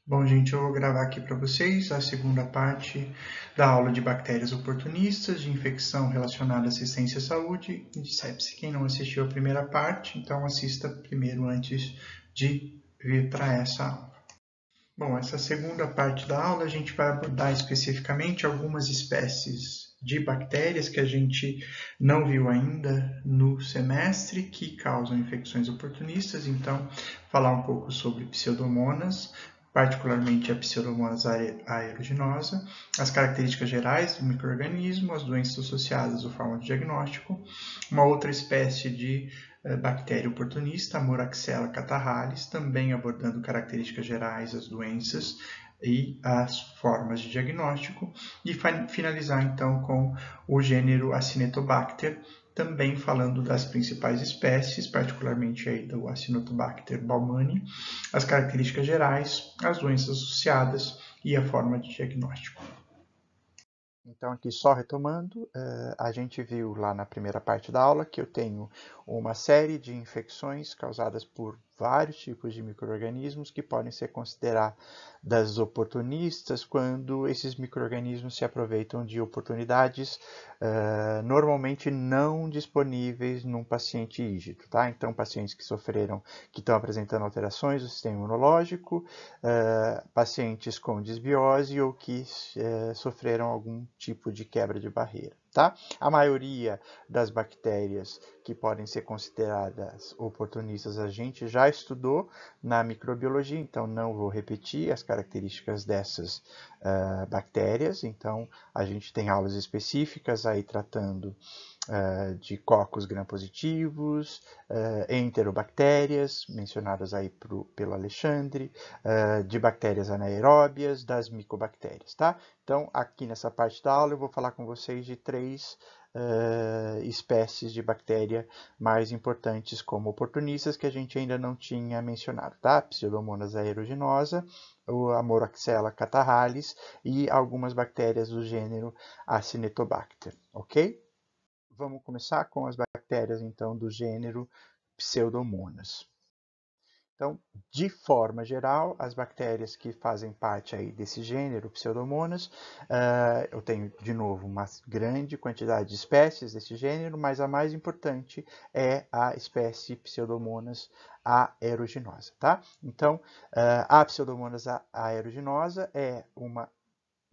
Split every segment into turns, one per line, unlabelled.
Bom, gente, eu vou gravar aqui para vocês a segunda parte da aula de bactérias oportunistas, de infecção relacionada à assistência à saúde e de sepse. Quem não assistiu a primeira parte, então assista primeiro antes de vir para essa aula. Bom, essa segunda parte da aula a gente vai abordar especificamente algumas espécies de bactérias que a gente não viu ainda no semestre que causam infecções oportunistas. Então, falar um pouco sobre Pseudomonas, particularmente a Pseudomonas aeruginosa, as características gerais do microrganismo, as doenças associadas ou forma de diagnóstico, uma outra espécie de bactéria oportunista, a Moraxella catarrhalis, também abordando características gerais, as doenças e as formas de diagnóstico, e finalizar então com o gênero Acinetobacter, também falando das principais espécies, particularmente aí do Acinetobacter baumannii, as características gerais, as doenças associadas e a forma de diagnóstico.
Então, aqui só retomando, a gente viu lá na primeira parte da aula que eu tenho uma série de infecções causadas por vários tipos de micro-organismos que podem ser consideradas oportunistas quando esses micro-organismos se aproveitam de oportunidades normalmente não disponíveis num paciente ígido, tá? Então, pacientes que estão apresentando alterações do sistema imunológico, pacientes com desbiose ou que sofreram algum tipo de quebra de barreira. Tá? A maioria das bactérias que podem ser consideradas oportunistas a gente já estudou na microbiologia, então não vou repetir as características dessas bactérias. Então a gente tem aulas específicas aí tratando de cocos gram-positivos, enterobactérias, mencionadas aí pelo Alexandre, de bactérias anaeróbias, das micobactérias, tá? Então, aqui nessa parte da aula eu vou falar com vocês de três espécies de bactéria mais importantes como oportunistas que a gente ainda não tinha mencionado, tá? Pseudomonas aeruginosa, a Moraxella catarrhalis e algumas bactérias do gênero Acinetobacter, ok? Vamos começar com as bactérias, então, do gênero Pseudomonas. Então, de forma geral, as bactérias que fazem parte aí desse gênero, Pseudomonas, eu tenho, de novo, uma grande quantidade de espécies desse gênero, mas a mais importante é a espécie Pseudomonas aeruginosa, tá? Então, a Pseudomonas aeruginosa é uma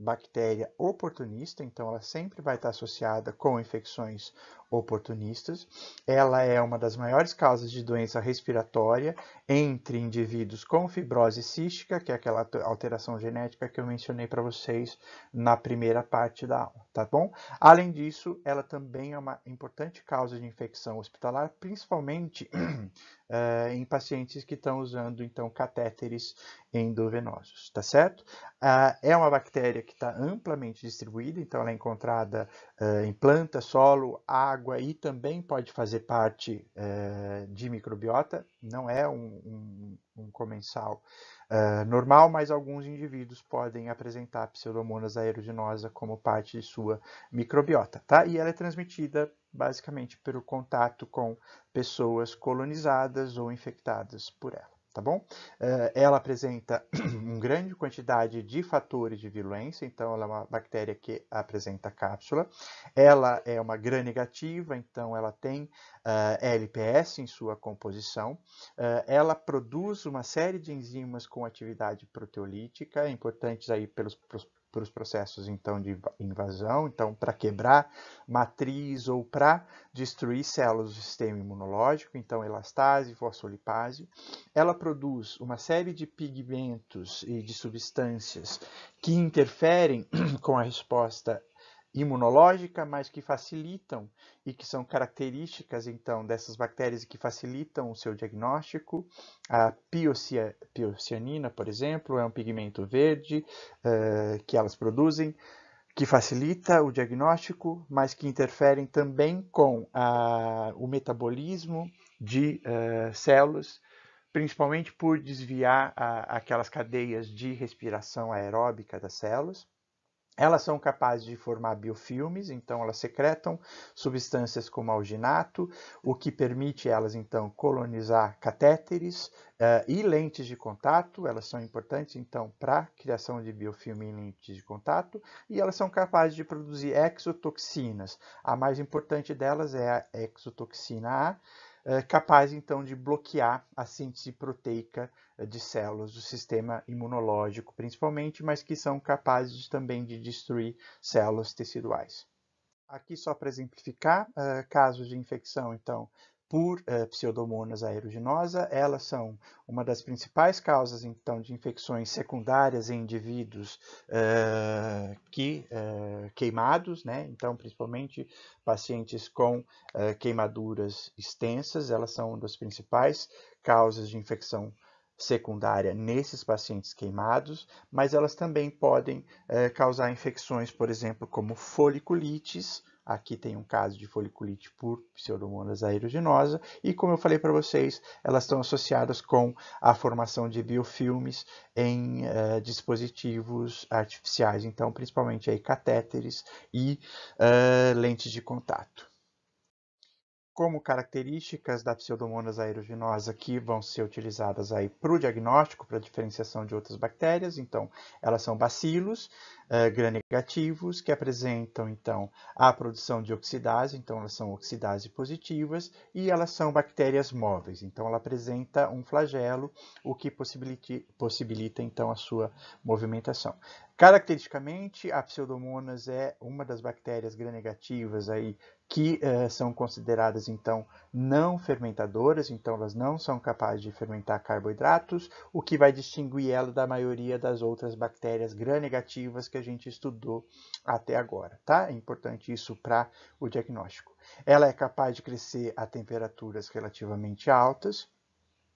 bactéria oportunista, então ela sempre vai estar associada com infecções oportunistas. Ela é uma das maiores causas de doença respiratória entre indivíduos com fibrose cística, que é aquela alteração genética que eu mencionei para vocês na primeira parte da aula, tá bom? Além disso, ela também é uma importante causa de infecção hospitalar, principalmente em pacientes que estão usando, então, catéteres endovenosos, tá certo? É uma bactéria que está amplamente distribuída, então ela é encontrada em planta, solo, água e também pode fazer parte de microbiota. Não é um comensal normal, mas alguns indivíduos podem apresentar Pseudomonas aeruginosa como parte de sua microbiota, tá? E ela é transmitida basicamente pelo contato com pessoas colonizadas ou infectadas por ela. Tá bom? Ela apresenta uma grande quantidade de fatores de virulência, então ela é uma bactéria que apresenta cápsula. Ela é uma gram-negativa, então ela tem LPS em sua composição. Ela produz uma série de enzimas com atividade proteolítica, importantes aí pelos processos então de invasão, então para quebrar matriz ou para destruir células do sistema imunológico, então elastase, fosfolipase. Ela produz uma série de pigmentos e de substâncias que interferem com a resposta imunológica, mas que facilitam e que são características então dessas bactérias e que facilitam o seu diagnóstico. A piocianina, por exemplo, é um pigmento verde que elas produzem, que facilita o diagnóstico, mas que interferem também com o metabolismo de células, principalmente por desviar aquelas cadeias de respiração aeróbica das células. Elas são capazes de formar biofilmes, então elas secretam substâncias como alginato, o que permite elas, então, colonizar catéteres e lentes de contato. Elas são importantes, então, para a criação de biofilme em lentes de contato, e elas são capazes de produzir exotoxinas. A mais importante delas é a exotoxina A, capaz, então, de bloquear a síntese proteica de células do sistema imunológico, principalmente, mas que são capazes também de destruir células teciduais. Aqui, só para exemplificar, casos de infecção, então, por Pseudomonas aeruginosa, elas são uma das principais causas, então, de infecções secundárias em indivíduos queimados, né? Então, principalmente pacientes com queimaduras extensas, elas são uma das principais causas de infecção secundária nesses pacientes queimados, mas elas também podem causar infecções, por exemplo, como foliculites. Aqui tem um caso de foliculite por Pseudomonas aeruginosa, e como eu falei para vocês, elas estão associadas com a formação de biofilmes em dispositivos artificiais, então principalmente aí catéteres e lentes de contato. Como características da Pseudomonas aeruginosa que vão ser utilizadas aí para o diagnóstico, para a diferenciação de outras bactérias. Então, elas são bacilos gram-negativos que apresentam, então, a produção de oxidase, então elas são oxidase positivas, e elas são bactérias móveis, então ela apresenta um flagelo, o que possibilita, então, a sua movimentação. Caracteristicamente, a Pseudomonas é uma das bactérias gram-negativas aí que são consideradas, então, não fermentadoras, então elas não são capazes de fermentar carboidratos, o que vai distinguir ela da maioria das outras bactérias gram-negativas que a gente estudou até agora, tá? É importante isso para o diagnóstico. Ela é capaz de crescer a temperaturas relativamente altas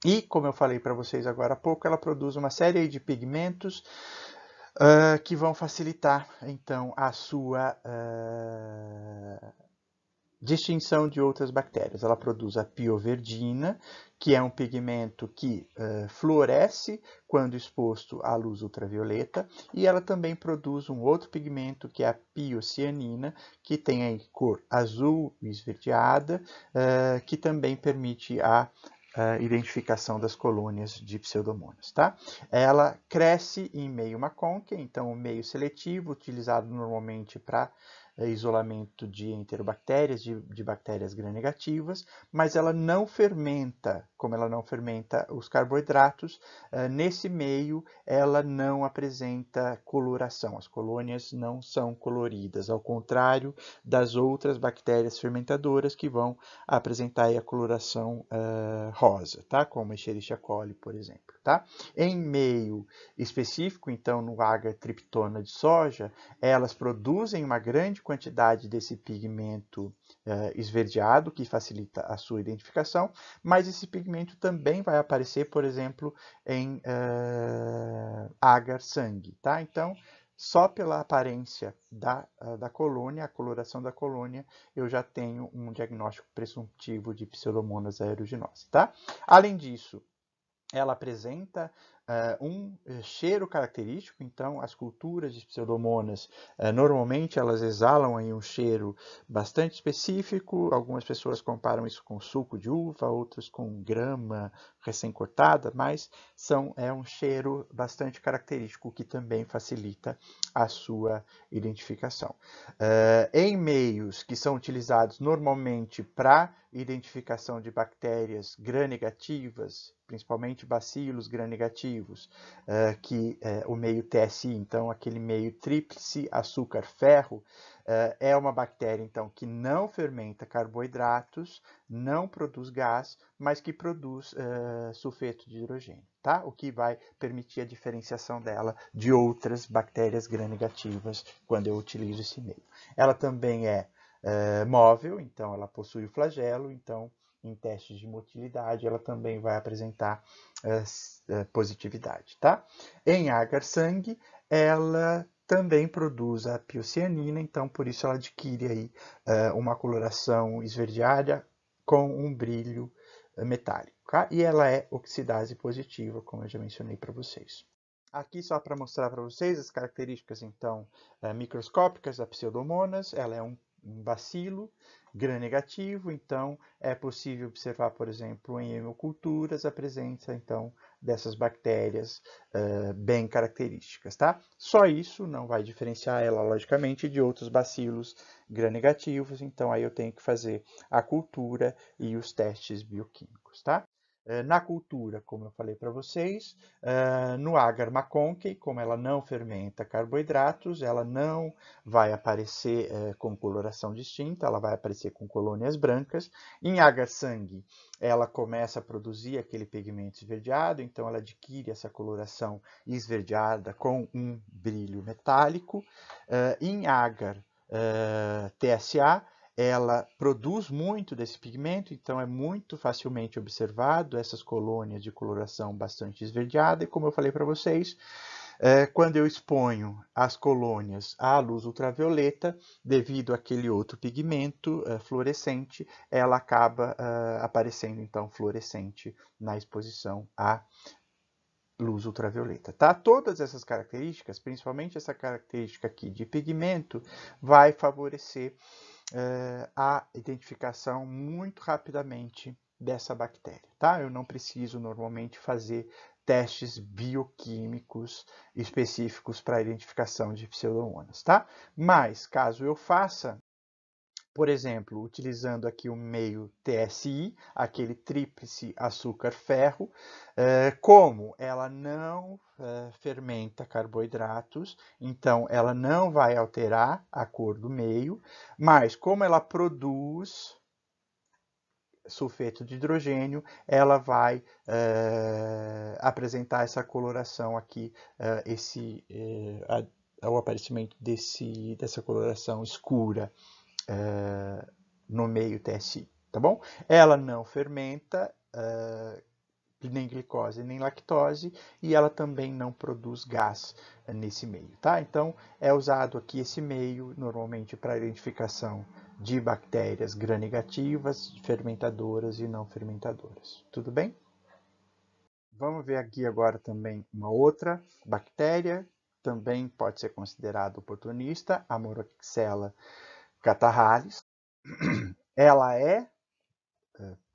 e, como eu falei para vocês agora há pouco, ela produz uma série de pigmentos que vão facilitar, então, a sua distinção de outras bactérias. Ela produz a pioverdina, que é um pigmento que fluoresce quando exposto à luz ultravioleta, e ela também produz um outro pigmento, que é a piocianina, que tem a cor azul esverdeada, que também permite a identificação das colônias de Pseudomonas, tá? Ela cresce em meio macônquia, então o meio seletivo, utilizado normalmente para isolamento de enterobactérias, de bactérias gram-negativas, mas ela não fermenta, como ela não fermenta os carboidratos, nesse meio ela não apresenta coloração, as colônias não são coloridas, ao contrário das outras bactérias fermentadoras que vão apresentar a coloração rosa, tá? Como a Escherichia coli, por exemplo, tá? Em meio específico, então no agar-triptona de soja, elas produzem uma grande quantidade desse pigmento esverdeado, que facilita a sua identificação, mas esse pigmento também vai aparecer, por exemplo, em agar-sangue, tá? Então, só pela aparência da colônia, a coloração da colônia, eu já tenho um diagnóstico presuntivo de Pseudomonas aeruginosa, tá? Além disso, ela apresenta um cheiro característico, então as culturas de Pseudomonas normalmente elas exalam aí um cheiro bastante específico. Algumas pessoas comparam isso com suco de uva, outros com grama recém-cortada, mas é um cheiro bastante característico que também facilita a sua identificação. Em meios que são utilizados normalmente para identificação de bactérias gram-negativas, principalmente bacilos gram-negativos, que é o meio TSI, então aquele meio tríplice açúcar-ferro, é uma bactéria então que não fermenta carboidratos, não produz gás, mas que produz sulfeto de hidrogênio, tá? O que vai permitir a diferenciação dela de outras bactérias gram-negativas quando eu utilizo esse meio. Ela também é móvel, então ela possui o flagelo, então em testes de motilidade ela também vai apresentar positividade, tá? Em agar-sangue, ela também produz a piocianina, então por isso ela adquire aí uma coloração esverdeada com um brilho metálico, tá? E ela é oxidase positiva, como eu já mencionei para vocês. Aqui só para mostrar para vocês as características, então, microscópicas da Pseudomonas. Ela é um bacilo gram-negativo, então é possível observar, por exemplo, em hemoculturas a presença, então, dessas bactérias bem características, tá? Só isso não vai diferenciar ela, logicamente, de outros bacilos gram-negativos, então aí eu tenho que fazer a cultura e os testes bioquímicos, tá? Na cultura, como eu falei para vocês, no agar McConkey, como ela não fermenta carboidratos, ela não vai aparecer com coloração distinta, ela vai aparecer com colônias brancas. Em agar sangue, ela começa a produzir aquele pigmento esverdeado, então ela adquire essa coloração esverdeada com um brilho metálico. Em agar TSA, ela produz muito desse pigmento, então é muito facilmente observado essas colônias de coloração bastante esverdeada. E como eu falei para vocês, quando eu exponho as colônias à luz ultravioleta, devido àquele outro pigmento fluorescente, ela acaba aparecendo então fluorescente na exposição à luz ultravioleta, tá? Todas essas características, principalmente essa característica aqui de pigmento, vai favorecer a identificação muito rapidamente dessa bactéria, tá? Eu não preciso normalmente fazer testes bioquímicos específicos para a identificação de Pseudomonas, tá? Mas, caso eu faça, por exemplo, utilizando aqui o meio TSI, aquele tríplice açúcar-ferro, como ela não fermenta carboidratos, então ela não vai alterar a cor do meio, mas como ela produz sulfeto de hidrogênio, ela vai apresentar essa coloração aqui, o aparecimento dessa coloração escura no meio TSI, tá bom? Ela não fermenta nem glicose nem lactose e ela também não produz gás nesse meio, tá? Então é usado aqui esse meio normalmente para identificação de bactérias gram-negativas, fermentadoras e não fermentadoras. Tudo bem? Vamos ver aqui agora também uma outra bactéria, também pode ser considerada oportunista, a Moraxella catarrhalis. Ela é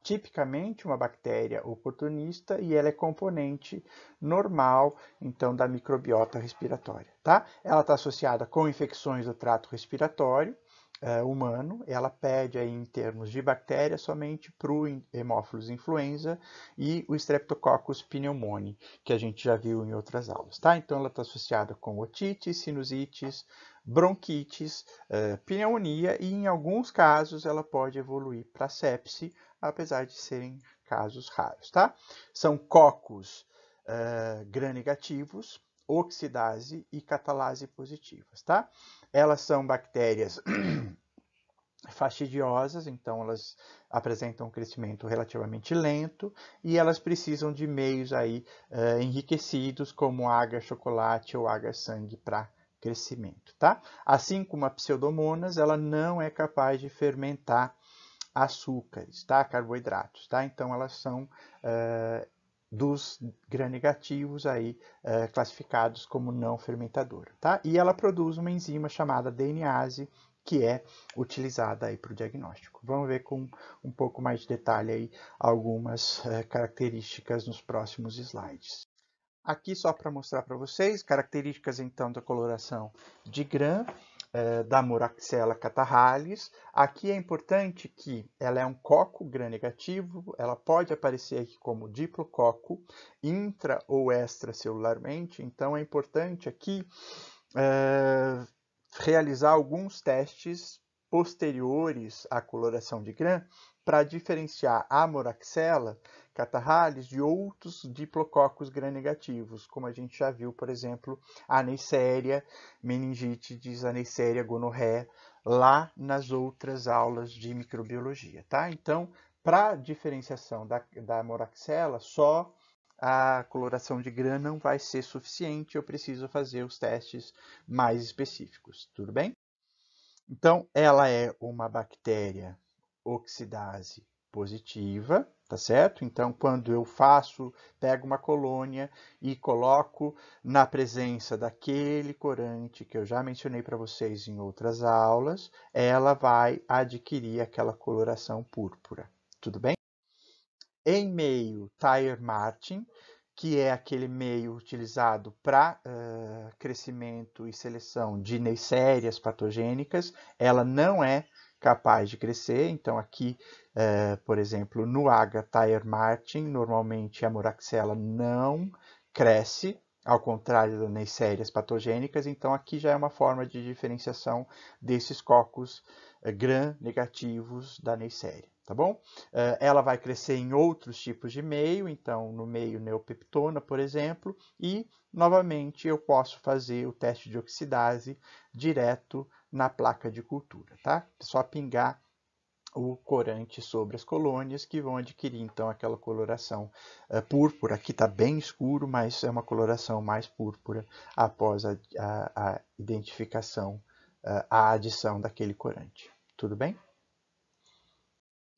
tipicamente uma bactéria oportunista e ela é componente normal, então, da microbiota respiratória, tá? Ela está associada com infecções do trato respiratório humano, ela pede aí, em termos de bactéria, somente para o Haemophilus influenza e o Streptococcus pneumoniae, que a gente já viu em outras aulas, tá? Então, ela está associada com otites, sinusites, bronquites, pneumonia e, em alguns casos, ela pode evoluir para sepse, apesar de serem casos raros, tá? São cocos gram-negativos, oxidase e catalase positivas, tá? Elas são bactérias fastidiosas, então elas apresentam um crescimento relativamente lento e elas precisam de meios aí enriquecidos como agar chocolate ou agar sangue para crescimento, tá? Assim como a Pseudomonas, ela não é capaz de fermentar açúcares, tá? Carboidratos, tá? Então elas são dos gram-negativos aí classificados como não fermentadora, tá? E ela produz uma enzima chamada DNase, que é utilizada aí para o diagnóstico. Vamos ver com um pouco mais de detalhe aí algumas características nos próximos slides. Aqui só para mostrar para vocês características então da coloração de gram da Moraxella catarrhalis. Aqui é importante que ela é um coco gram-negativo, ela pode aparecer aqui como diplococo, intra ou extracelularmente, então é importante aqui realizar alguns testes posteriores à coloração de gram para diferenciar a Moraxella catarrhalis de outros diplococos gram-negativos, como a gente já viu, por exemplo, a Neisseria meningitidis, a Neisseria gonorrhoeae, lá nas outras aulas de microbiologia, tá? Então, para diferenciação da Moraxella, só a coloração de gram não vai ser suficiente, eu preciso fazer os testes mais específicos, tudo bem? Então, ela é uma bactéria oxidase positiva, tá certo? Então, quando eu pego uma colônia e coloco na presença daquele corante que eu já mencionei para vocês em outras aulas, ela vai adquirir aquela coloração púrpura, tudo bem? Em meio Thayer-Martin, que é aquele meio utilizado para crescimento e seleção de neisserias patogênicas, ela não é capaz de crescer. Então, aqui, por exemplo, no H. Thayer-Martin, normalmente a Moraxella não cresce, ao contrário das neisserias patogênicas. Então, aqui já é uma forma de diferenciação desses cocos gram-negativos da neisseria, tá bom? Ela vai crescer em outros tipos de meio, então no meio neopeptona, por exemplo, e novamente eu posso fazer o teste de oxidase direto na placa de cultura, tá? É só pingar o corante sobre as colônias que vão adquirir então aquela coloração púrpura. Aqui está bem escuro, mas é uma coloração mais púrpura após a identificação, a adição daquele corante. Tudo bem?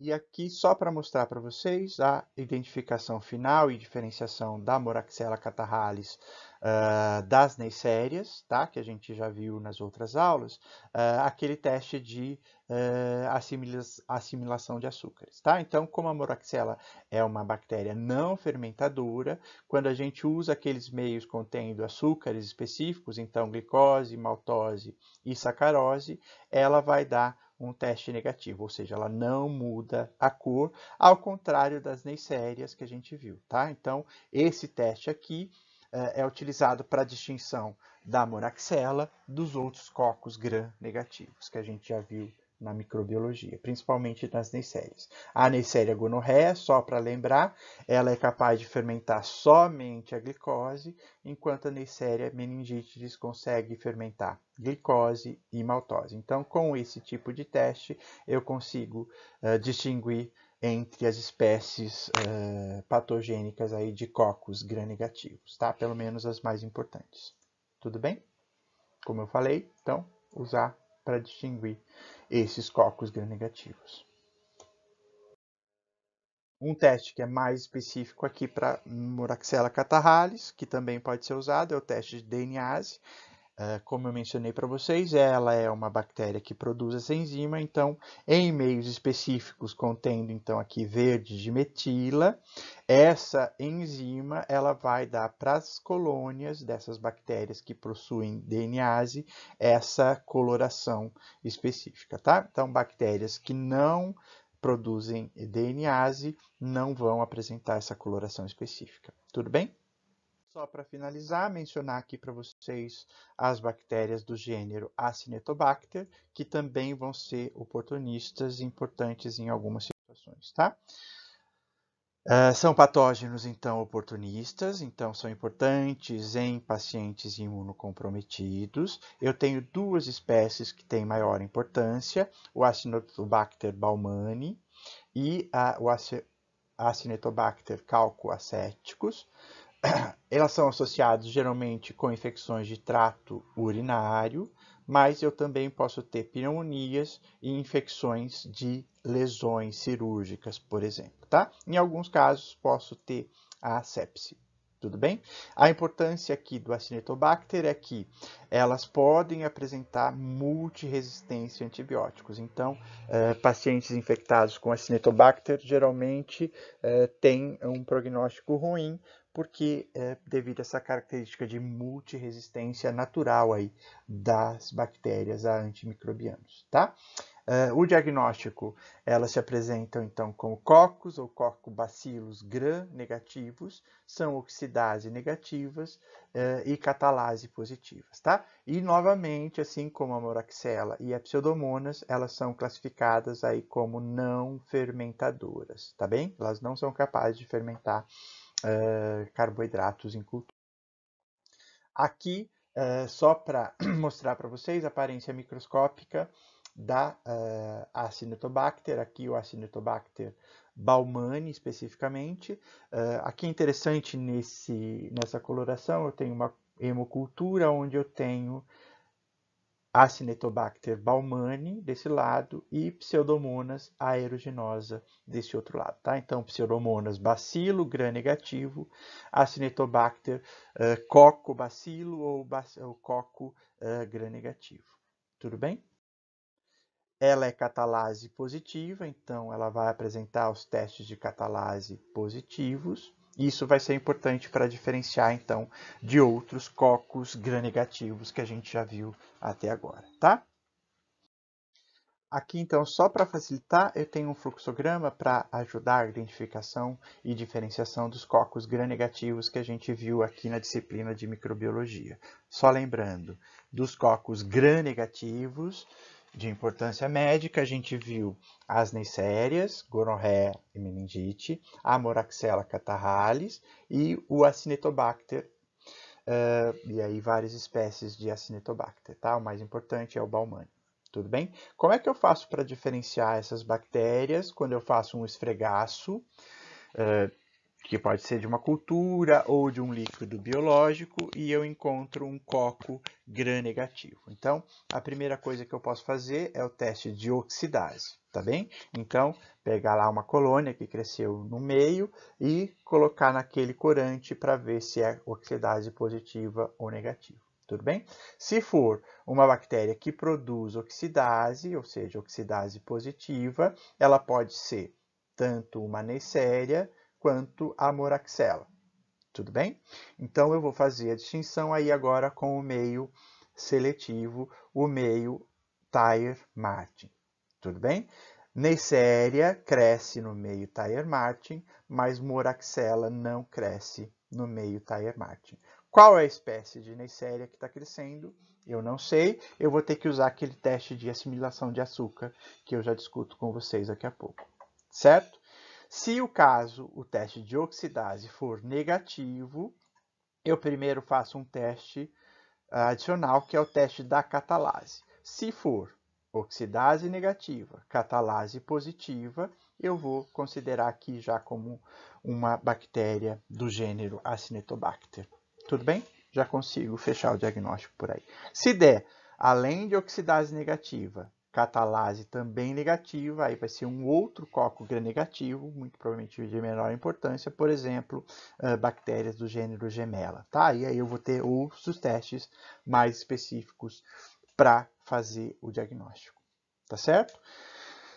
E aqui, só para mostrar para vocês a identificação final e diferenciação da Moraxella catarrhalis das neisserias, tá? Que a gente já viu nas outras aulas, aquele teste de assimilação de açúcares, tá? Então, como a Moraxella é uma bactéria não fermentadora, quando a gente usa aqueles meios contendo açúcares específicos, então glicose, maltose e sacarose, ela vai dar um teste negativo, ou seja, ela não muda a cor, ao contrário das neisserias que a gente viu, tá? Então, esse teste aqui é utilizado para a distinção da Moraxella dos outros cocos gram-negativos, que a gente já viu na microbiologia, principalmente nas neisserias. A Neisseria gonorrhea, só para lembrar, ela é capaz de fermentar somente a glicose, enquanto a Neisseria meningitidis consegue fermentar glicose e maltose. Então, com esse tipo de teste, eu consigo distinguir entre as espécies patogênicas aí de cocos gram-negativos, tá? Pelo menos as mais importantes. Tudo bem? Como eu falei, então, usar para distinguir esses cocos gram-negativos. Um teste que é mais específico aqui para Moraxella catarrhalis, que também pode ser usado, é o teste de DNase. Como eu mencionei para vocês, ela é uma bactéria que produz essa enzima, então, em meios específicos, contendo, então, aqui verde de metila, essa enzima, ela vai dar para as colônias dessas bactérias que possuem DNase, essa coloração específica, tá? Então, bactérias que não produzem DNase não vão apresentar essa coloração específica. Tudo bem? Só para finalizar, mencionar aqui para vocês as bactérias do gênero Acinetobacter, que também vão ser oportunistas e importantes em algumas situações, tá? São patógenos, então, oportunistas, então são importantes em pacientes imunocomprometidos. Eu tenho duas espécies que têm maior importância, o Acinetobacter baumannii e o Acinetobacter calcoaceticus. Elas são associadas geralmente com infecções de trato urinário, mas eu também posso ter pneumonias e infecções de lesões cirúrgicas, por exemplo, tá? Em alguns casos posso ter a sepse. Tudo bem? A importância aqui do Acinetobacter é que elas podem apresentar multiresistência a antibióticos. Então, pacientes infectados com Acinetobacter geralmente têm um prognóstico ruim, porque devido a essa característica de multiresistência natural aí das bactérias a antimicrobianos, tá? O diagnóstico, elas se apresentam então como cocos ou cocobacilos gram-negativos, são oxidase negativas e catalase positivas, tá? E novamente, assim como a Moraxella e a Pseudomonas, elas são classificadas aí como não fermentadoras, tá bem? Elas não são capazes de fermentar carboidratos em cultura. Aqui, só para mostrar para vocês a aparência microscópica da Acinetobacter, aqui o Acinetobacter baumannii especificamente. Aqui é interessante nessa coloração, eu tenho uma hemocultura onde eu tenho Acinetobacter baumannii desse lado e Pseudomonas aeruginosa desse outro lado, tá? Então, Pseudomonas bacilo, gram-negativo, Acinetobacter coco-bacilo ou coco gram-negativo. Tudo bem? Ela é catalase positiva, então ela vai apresentar os testes de catalase positivos. Isso vai ser importante para diferenciar, então, de outros cocos gram-negativos que a gente já viu até agora, tá? Aqui, então, só para facilitar, eu tenho um fluxograma para ajudar a identificação e diferenciação dos cocos gram-negativos que a gente viu aqui na disciplina de microbiologia. Só lembrando, dos cocos gram-negativos, de importância médica, a gente viu as neisserias, gonorreia e meningite, a Moraxella catarrhalis e o Acinetobacter, e aí várias espécies de Acinetobacter, tá? O mais importante é o baumannii. Tudo bem? Como é que eu faço para diferenciar essas bactérias quando eu faço um esfregaço, que pode ser de uma cultura ou de um líquido biológico, e eu encontro um coco gram-negativo? Então, a primeira coisa que eu posso fazer é o teste de oxidase, tá bem? Então, pegar lá uma colônia que cresceu no meio e colocar naquele corante para ver se é oxidase positiva ou negativa. Tudo bem? Se for uma bactéria que produz oxidase, ou seja, oxidase positiva, ela pode ser tanto uma Neisseria quanto a Moraxella. Tudo bem? Então, eu vou fazer a distinção aí agora com o meio seletivo, o meio Thayer-Martin. Tudo bem? Neisseria cresce no meio Thayer-Martin, mas Moraxella não cresce no meio Thayer-Martin. Qual é a espécie de Neisseria que está crescendo? Eu não sei. Eu vou ter que usar aquele teste de assimilação de açúcar que eu já discuto com vocês daqui a pouco. Certo? Se o teste de oxidase for negativo, eu primeiro faço um teste adicional, que é o teste da catalase. Se for oxidase negativa, catalase positiva, eu vou considerar aqui já como uma bactéria do gênero Acinetobacter. Tudo bem? Já consigo fechar o diagnóstico por aí. Se der, além de oxidase negativa, catalase também negativa, aí vai ser um outro coco gram-negativo, muito provavelmente de menor importância, por exemplo, bactérias do gênero Gemella, tá? E aí eu vou ter outros testes mais específicos para fazer o diagnóstico, tá certo?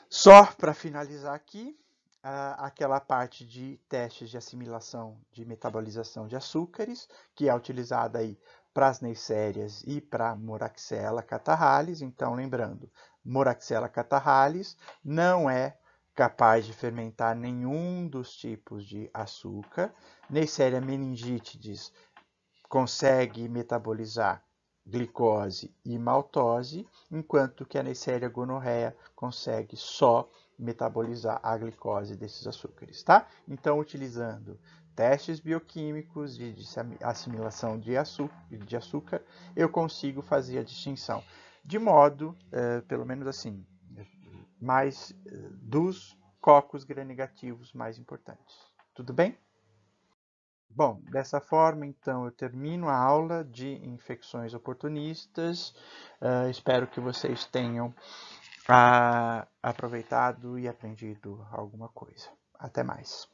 Só para finalizar aqui, aquela parte de testes de assimilação de metabolização de açúcares, que é utilizada aí para as neisserias e para Moraxella catarrhalis. Então, lembrando, Moraxella catarrhalis não é capaz de fermentar nenhum dos tipos de açúcar. Neisseria meningitidis consegue metabolizar glicose e maltose, enquanto que a Neisseria gonorreia consegue só metabolizar a glicose desses açúcares, tá? Então, utilizando testes bioquímicos de assimilação de açúcar, eu consigo fazer a distinção de modo, pelo menos assim, mais dos cocos gram-negativos mais importantes. Tudo bem? Bom, dessa forma, então, eu termino a aula de infecções oportunistas. Espero que vocês tenham aproveitado e aprendido alguma coisa. Até mais.